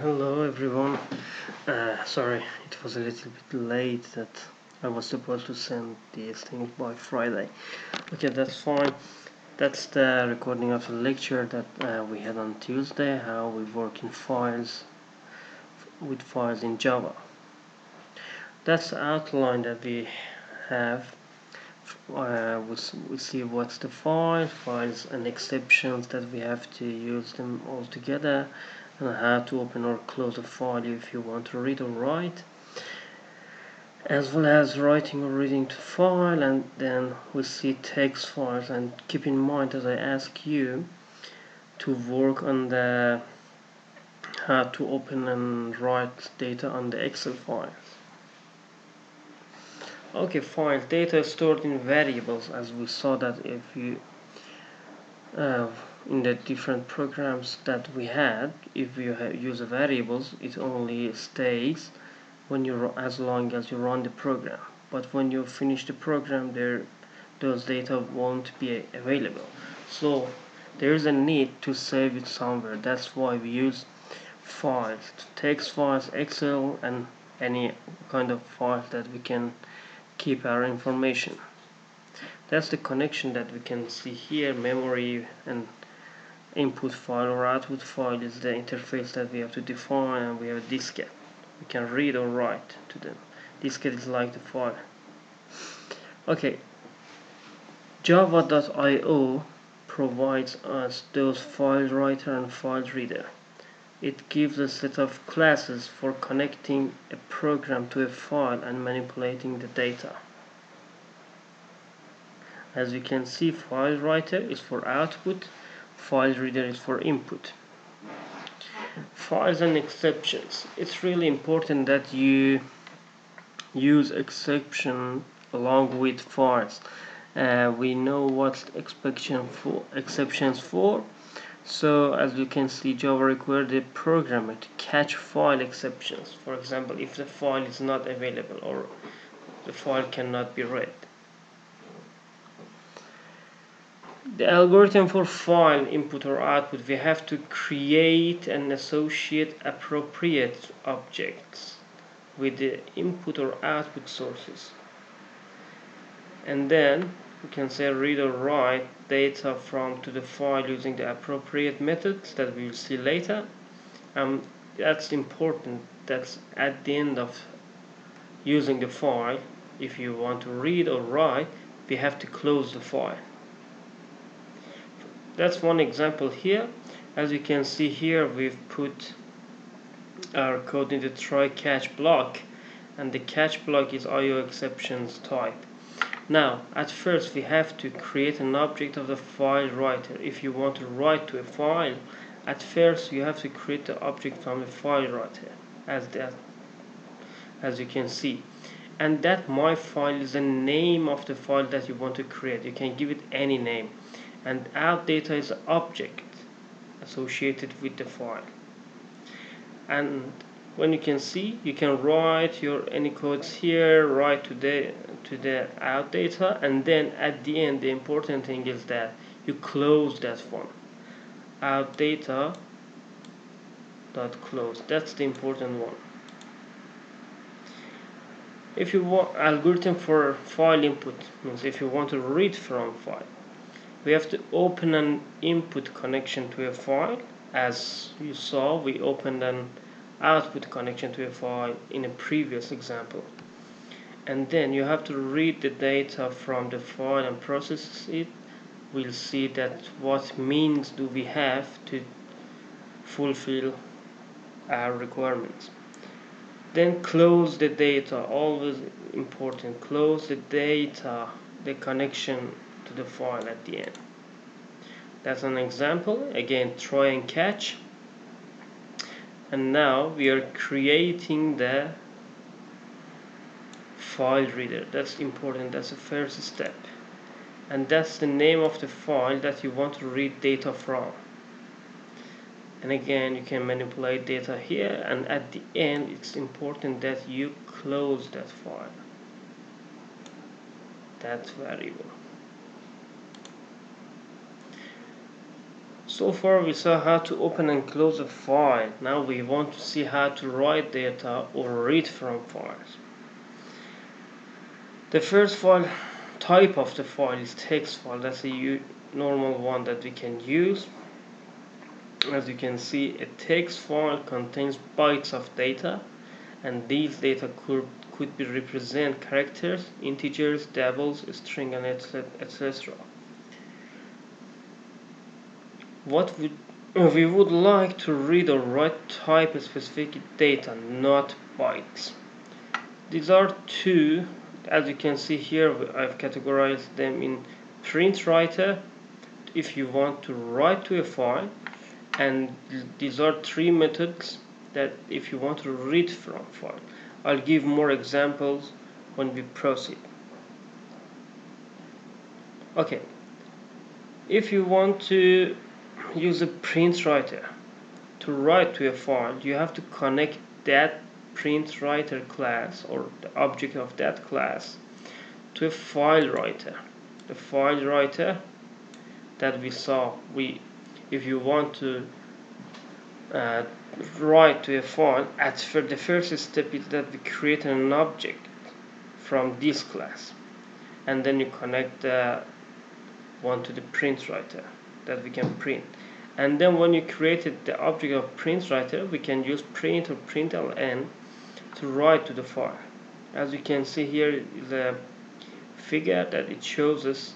Hello everyone. Sorry, it was a little bit late that I was supposed to send these things by Friday. Okay, that's fine. That's the recording of the lecture that we had on Tuesday, how we work in files with files in Java. That's the outline that we have. We see what's the files and exceptions that we have to use them all together, and how to open or close a file if you want to read or write, as well as writing or reading to file. And then we see text files, and keep in mind as I ask you to work on the how to open and write data on the Excel files. Okay, files data is stored in variables, as we saw that if you in the different programs that we had, if you use variables, it only stays when you as long as you run the program. But when you finish the program, those data won't be available. So there is a need to save it somewhere. That's why we use files, text files, Excel, and any kind of file that we can keep our information. That's the connection that we can see here. Memory and input file or output file is the interface that we have to define, and we have a diskette. We can read or write to them. Diskette is like the file. Okay, java.io provides us those file writer and file reader. It gives a set of classes for connecting a program to a file and manipulating the data. As you can see, file writer is for output, file reader is for input. Files and exceptions. It's really important that you use exception along with files. We know what exceptions for. So as you can see, Java requires the programmer to catch file exceptions. For example, if the file is not available or the file cannot be read. The algorithm for file input or output, we have to create and associate appropriate objects with the input or output sources, and then we can say read or write data from to the file using the appropriate methods that we will see later. That's important. That's at the end of using the file. If you want to read or write, we have to close the file. That's one example here. As you can see here, we've put our code in the try catch block, and the catch block is IO exceptions type. Now at first we have to create an object of the file writer. If you want to write to a file, at first you have to create the object from the file writer, as you can see, and that my file is the name of the file that you want to create. You can give it any name, and out data is the object associated with the file. And when you can see, you can write your any codes here, write to the out data, and then at the end the important thing is that you close that one. Out data dot close. That's the important one. If you want algorithm for file input, means if you want to read from file, we have to open an input connection to a file. As you saw, we opened an output connection to a file in a previous example, and then you have to read the data from the file and process it. We'll see that what means do we have to fulfill our requirements. Then close the data, always important. Close the data, the connection to the file at the end. That's an example. Again, try and catch. And now we are creating the file reader. That's important. That's the first step, and that's the name of the file that you want to read data from. And again, you can manipulate data here, and at the end it's important that you close that file, that variable. So far we saw how to open and close a file. Now we want to see how to write data or read from files. The first file type of the file is text file. That's a normal one that we can use. As you can see, a text file contains bytes of data, and these data could be represent characters, integers, doubles, string, and etc. What we would like to read or write type specific data, not bytes. These are two, as you can see here, I've categorized them in print writer if you want to write to a file, and these are three methods that if you want to read from file. I'll give more examples when we proceed. Okay, if you want to use a print writer to write to a file, you have to connect that print writer class or the object of that class to a file writer. The file writer that we saw, if you want to write to a file, the first step is that we create an object from this class, and then you connect the one to the print writer that we can print. And then when you created the object of print writer, we can use print or println to write to the file. As you can see here is a figure that it shows us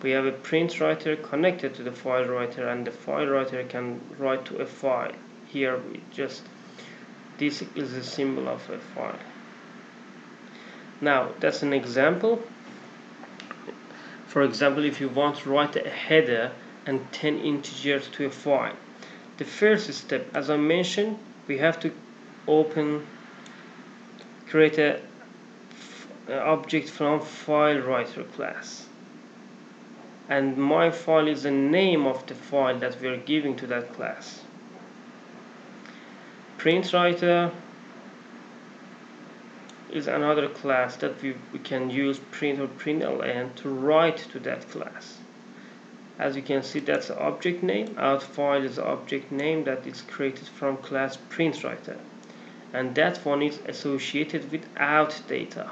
we have a print writer connected to the file writer, and the file writer can write to a file. Here this is a symbol of a file. Now that's an example. For example, if you want to write a header and 10 integers to a file, the first step, as I mentioned, we have to create an object from file writer class, and my file is the name of the file that we are giving to that class. Print writer is another class that we can use print or println to write to that class. As you can see, that's the object name. Out file is the object name that is created from class print writer, and that one is associated with out data,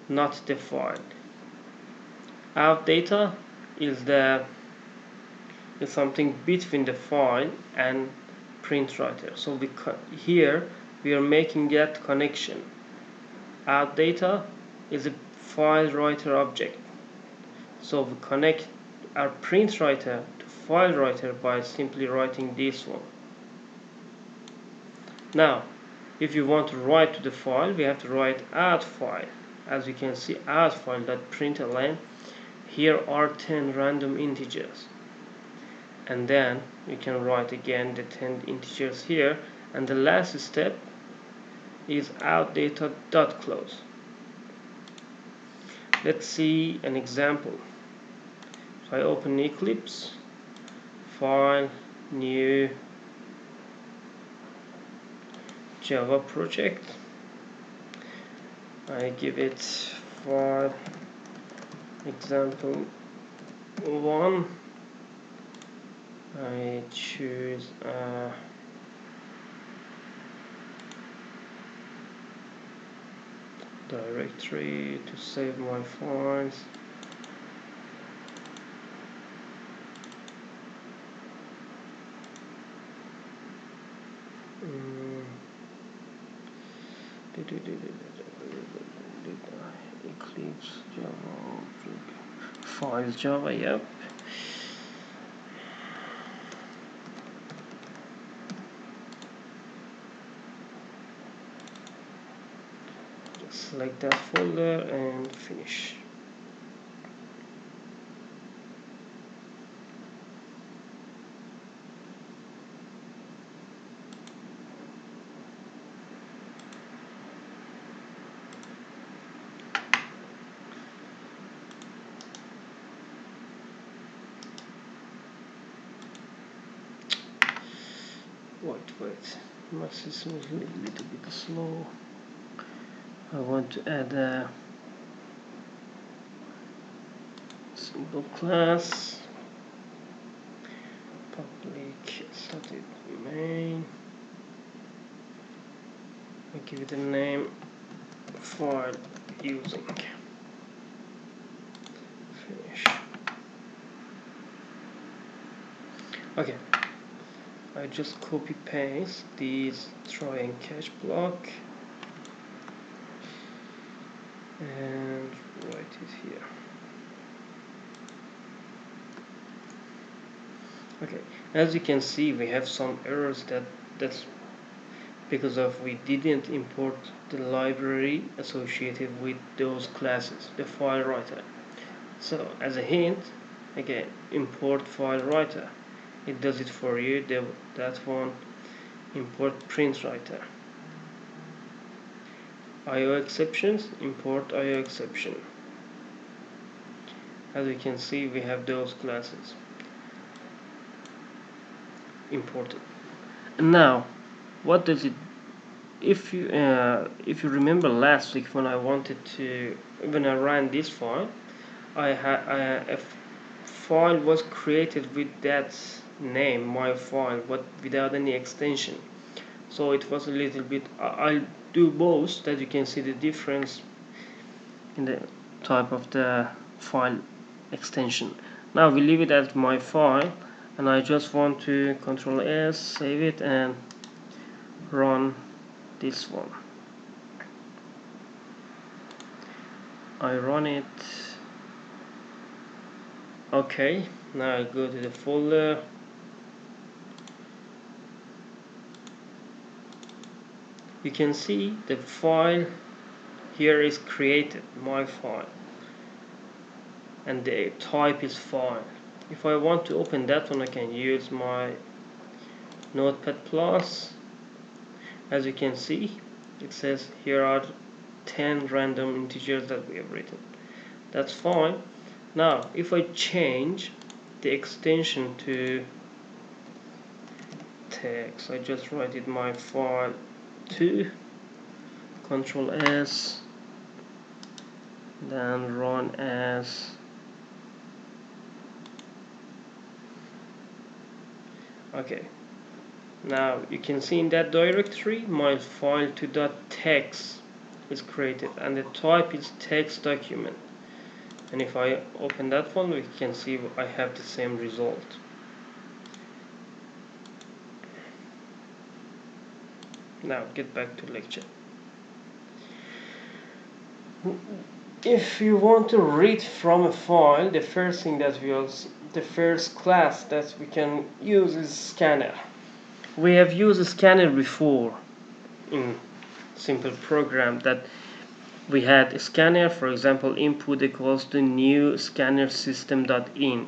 not the file. Out data is something between the file and print writer. So here we are making that connection. Out data is a file writer object, so we connect our print writer to file writer by simply writing this one. Now if you want to write to the file, we have to write out file. As you can see, out file.println, here are 10 random integers, and then you can write again the 10 integers here, and the last step is out data.close. Let's see an example. So I open Eclipse, file, new Java project. I give it file example 1. I choose directory to save my files. Eclipse Java FilesInJava, yep. Just select that folder and finish. Wait, my system is a little bit slow. I want to add a simple class. public static main. I give it a name file using. Finish. Okay, I just copy paste this try and catch block and write it here. Okay, as you can see, we have some errors that's because of we didn't import the library associated with those classes, the file writer. So as a hint, again, import file writer. It does it for you. That one, import print writer. IO exceptions, import IO exception. As you can see, we have those classes imported. And now, what does it? If you remember last week when I ran this file, a file was created with that name, my file, but without any extension. So it was a little bit. I'll do both, that you can see the difference in the type of the file extension. Now we leave it as my file, and I just want to Ctrl S, save it, and run this one. I run it. Okay, now I go to the folder. You can see the file here is created, my file, and the type is file. If I want to open that one, I can use my Notepad Plus. As you can see, it says here are 10 random integers that we have written. That's fine. Now if I change the extension to text, I just write it my file 2, Ctrl S, then run as okay. Now you can see in that directory my file2.txt is created, and the type is text document. And if I open that one, we can see I have the same result. Now get back to lecture. If you want to read from a file, the first class that we can use is scanner. We have used a scanner before in simple program that we had a scanner, for example, input equals to new scanner system.in.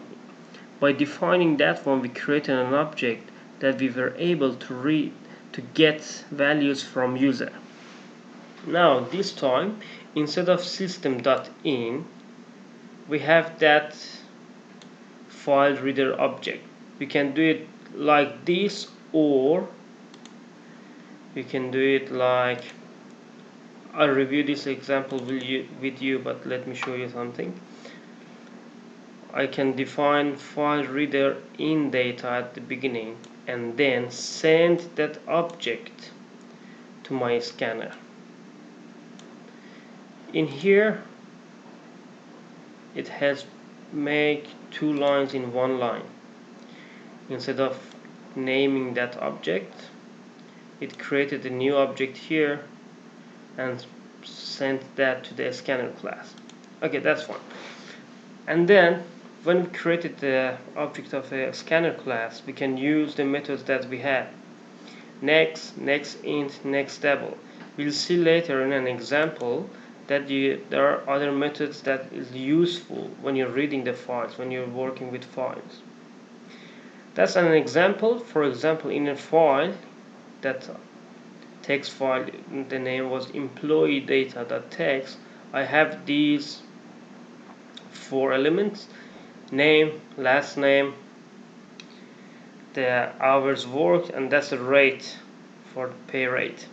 By defining that one, we created an object that we were able to read to get values from user. Now this time, instead of system.in, we have that file reader object. We can do it like this, or we can do it like, I'll review this example with you, but let me show you something. I can define file reader in data at the beginning and then send that object to my scanner. In here it has make 2 lines in 1 line. Instead of naming that object, it created a new object here and sent that to the scanner class. Okay, that's fine. And then when we created the object of a scanner class, we can use the methods that we have: next, next int, next double. We'll see later in an example that there are other methods that is useful when you're reading the files, when you're working with files. That's an example. For example, in a file, that text file, the name was employee data.txt, I have these 4 elements: name, last name, the hours worked, and that's a rate for the pay rate.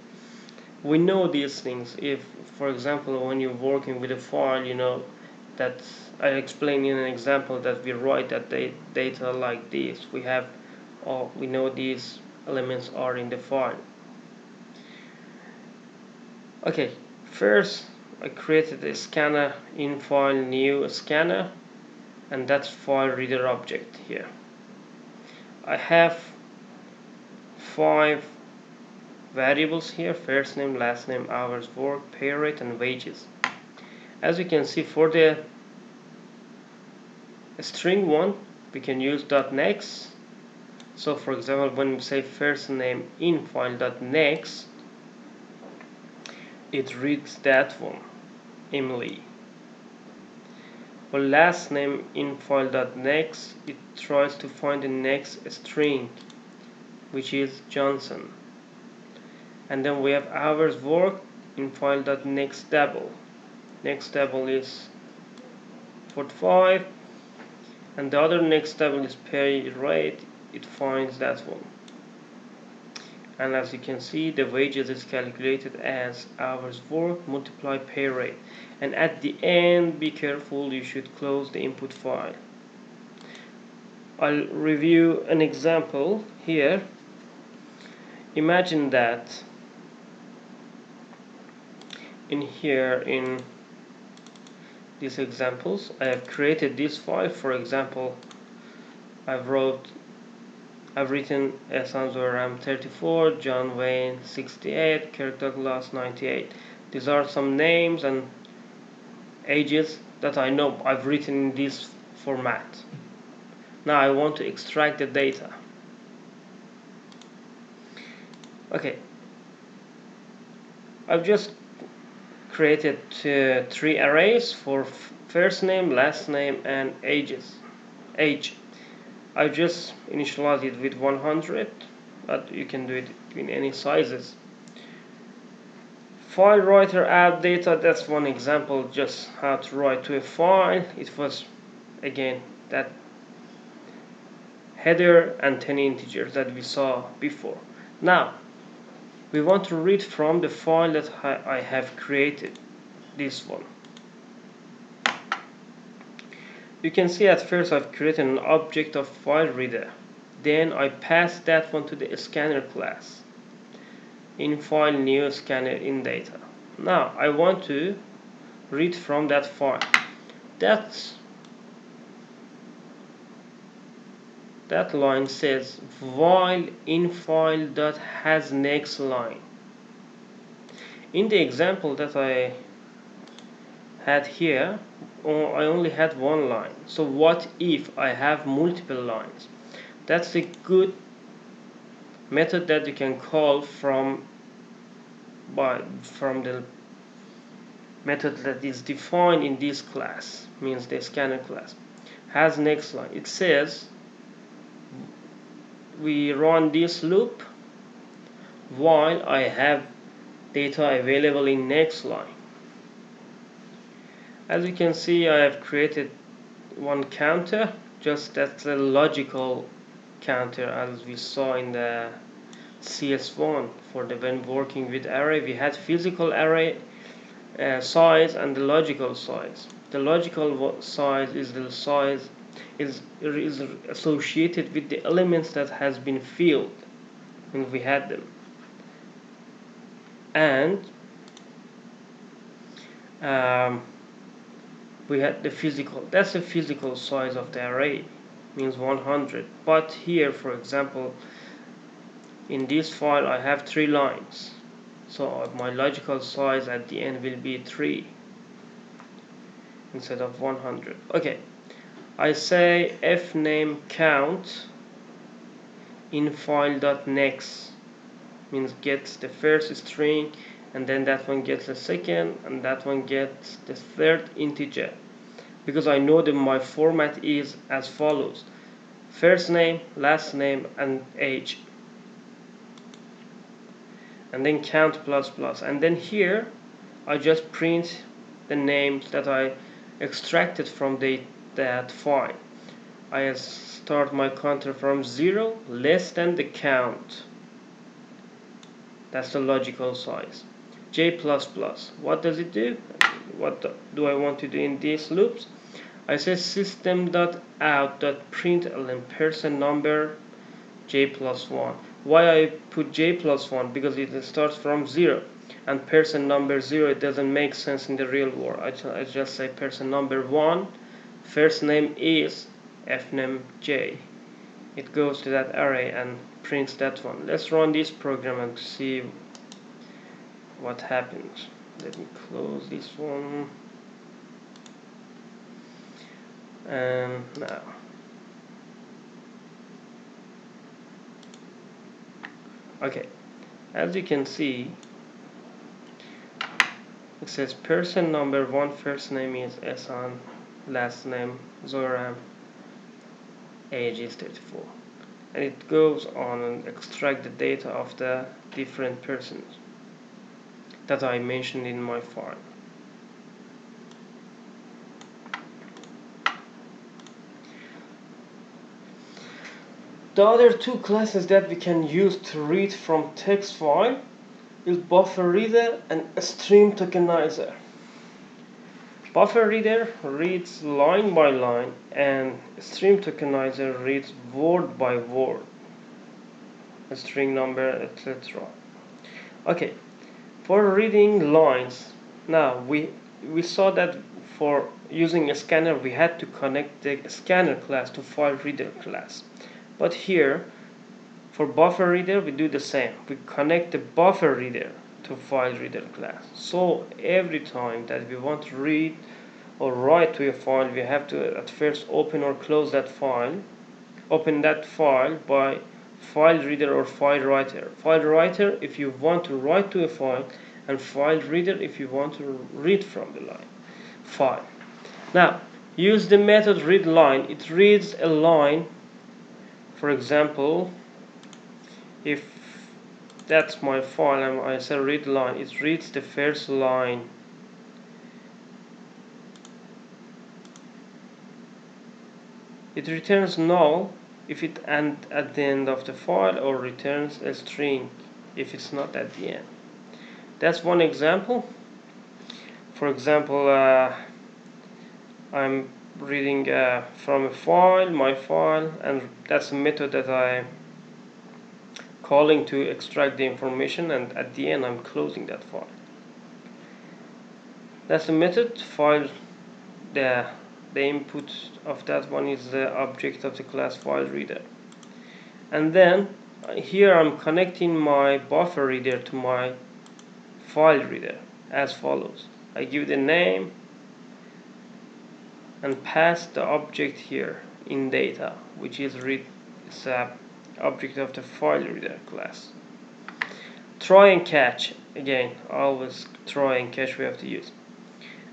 We know these things. If, for example, when you're working with a file, you know that I explained in an example that we write that data like this. We have we know these elements are in the file. Okay, first I created a scanner in file new scanner, and that's file reader object here. I have 5 variables here: first name, last name, hours worked, pay rate, and wages. As you can see, for the string one we can use .next. So for example, when we say first name in file.next, it reads that one, Emily. For last name in file.next, it tries to find the next string, which is Johnson. And then we have hours worked in file.next double. Next double is 45, and the other next double is pay rate. It finds that one. And as you can see, the wages is calculated as hours worked multiply pay rate. And at the end, be careful, you should close the input file. I'll review an example here. Imagine that in these examples, I have created this file. For example, I've written Sanzor Ram 34, John Wayne 68, Kirk Douglas 98. These are some names and ages that I know I've written in this format. Now I want to extract the data. Okay, I've just created 3 arrays for first name, last name, and age. I just initialized it with 100, but you can do it in any sizes. File writer add data, that's one example, just how to write to a file. It was again that header and 10 integers that we saw before. Now we want to read from the file that I have created, this one. You can see at first I've created an object of file reader. Then I passed that one to the scanner class. In file new scanner in data. Now I want to read from that file. That line says while in file dot has next line. In the example that I had here, I only had one line. So what if I have multiple lines? That's a good method that you can call from the method that is defined in this class, means the scanner class. Has next line. It says we run this loop while I have data available in next line. As you can see, I have created one counter, just that's a logical counter, as we saw in the CS1. For the when working with array, we had physical array size and the logical size. The logical size is the size is associated with the elements that has been filled when we had them, and we had the physical. That's the physical size of the array, means 100. But here, for example, in this file I have 3 lines, so my logical size at the end will be 3 instead of 100. Okay, I say fname count in file.next, means gets the first string, and then that one gets the second, and that one gets the third integer, because I know that my format is as follows: first name, last name, and age, and then count plus plus. And then here I just print the names that I extracted from that file. I start my counter from 0 less than the count. That's the logical size. J++, what does it do? What do I want to do in these loops? I say system.out.println person number j plus 1. Why I put j plus 1? Because it starts from 0, and person number 0, it doesn't make sense in the real world. I just say person number 1, first name is fname j. It goes to that array and prints that one. Let's run this program and see what happens. Let me close this one. And now, okay, as you can see, it says person number 1, first name is Esan, last name Zoram, age is 34, and it goes on and extract the data of the different persons that I mentioned in my file. The other two classes that we can use to read from text file is buffer reader and stream tokenizer. Buffer reader reads line by line and stream tokenizer reads word by word, a string number, etc. Okay, for reading lines, now we saw that for using a scanner we had to connect the scanner class to file reader class. But here, for buffer reader, we do the same. We connect the buffer reader to file reader class. So every time that we want to read or write to a file, we have to at first open or close that file. Open that file by file reader or file writer. File writer if you want to write to a file, and file reader if you want to read from the file. Now, use the method readLine. It reads a line. For example, if that's my file and I say read line, it reads the first line. It returns null if it ends at the end of the file, or returns a string if it's not at the end. That's one example. For example, I'm reading from a file, my file, and that's a method that I'm calling to extract the information, and at the end I'm closing that file. That's the method. File, the input of that one is the object of the class file reader. And then here I'm connecting my buffer reader to my file reader as follows. I give the name and pass the object here in data, which is it's a object of the file reader class. Try and catch, again, always try and catch we have to use.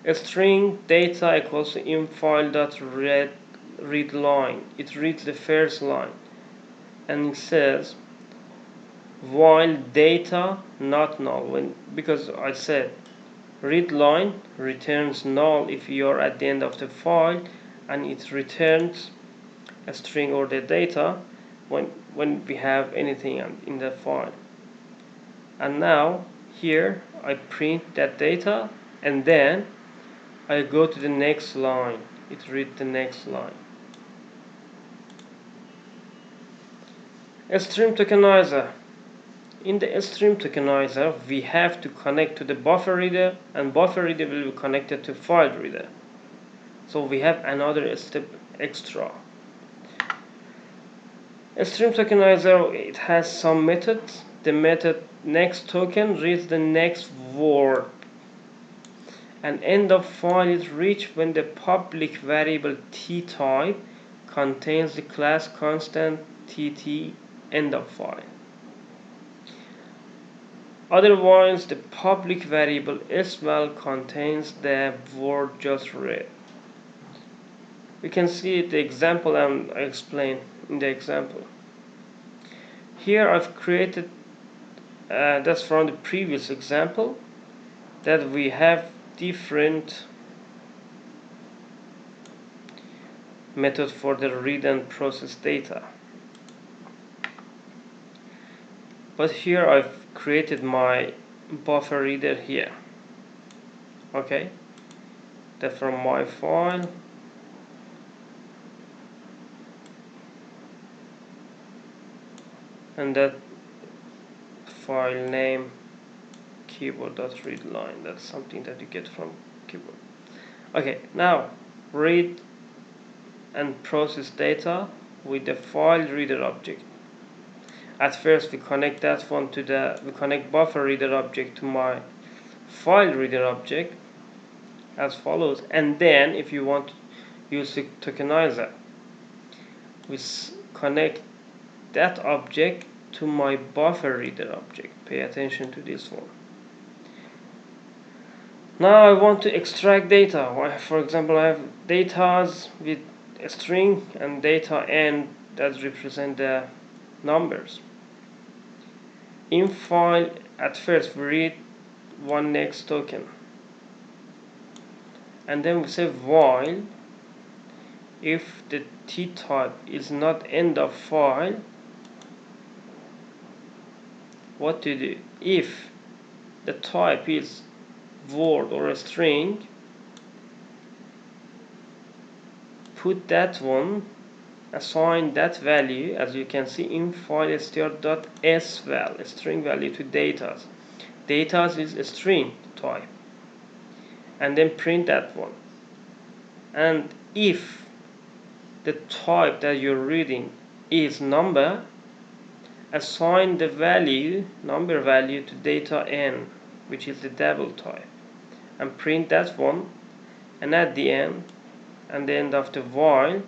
A string data equals to infile.read line. It reads the first line and it says while data not null, because I said read line returns null if you are at the end of the file, and it returns a string or the data when we have anything in the file. And now here I print that data, and then I go to the next line. It reads the next line. A stream tokenizer. In the stream tokenizer, we have to connect to the buffer reader, and buffer reader will be connected to file reader. So we have another step extra. A stream tokenizer, it has some methods. The method next token reads the next word, and end of file is reached when the public variable t type contains the class constant tt end of file. Otherwise, the public variable sval contains the word just read. We can see the example and I explain in the example. Here I've created, that's from the previous example, that we have different methods for the read and process data. But here I've created my buffer reader here. Okay, that from my file. and that file name keyboard.readline. That's something that you get from keyboard. Okay, now read and process data with the file reader object. At first we connect that one to we connect buffer reader object to my file reader object as follows, and then if you want to use the tokenizer, we connect that object to my buffer reader object. Pay attention to this one. Now I want to extract data. For example, I have data with a string and data n that represent the numbers. In file, at first we read one next token, and then we say while if the t type is not end of file, what to do? If the type is word or a string, put that one, assign that value, as you can see in file str.sval, a string value to data. Data is a string type, and then print that one. And if the type that you're reading is number, assign the value, number value, to data n, which is the double type, and print that one. And at the end of the while,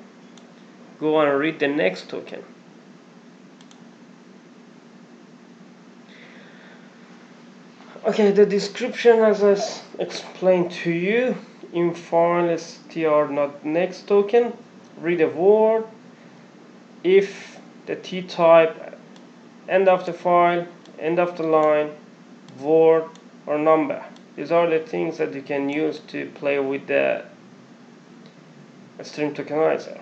go and read the next token. Okay, the description as I explained to you, in file str.next token, read a word. If the t type, end of the file, end of the line, word or number. These are the things that you can use to play with the string tokenizer.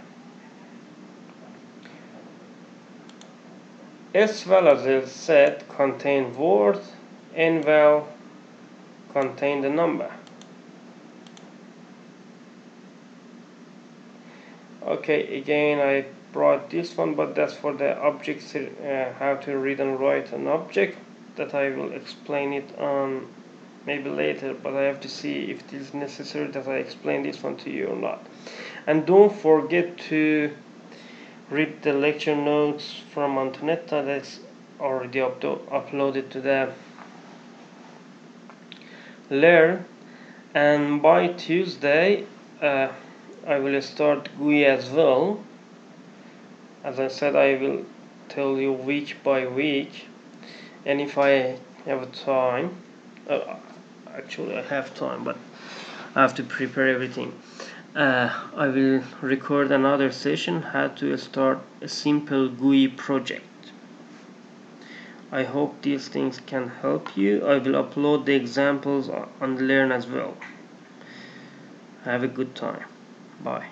Sval, as I said, contain word, nval contain the number. Okay, again I brought this one, but that's for the objects, how to read and write an object, that I will explain it on maybe later, but I have to see if it is necessary that I explain this one to you or not. And don't forget to read the lecture notes from Antonetta that's already uploaded to the Learn. And by Tuesday I will start GUI as well. As I said, I will tell you week by week, and if I have time, actually I have time, but I have to prepare everything. I will record another session how to start a simple GUI project. I hope these things can help you. I will upload the examples on Learn as well. Have a good time. Bye.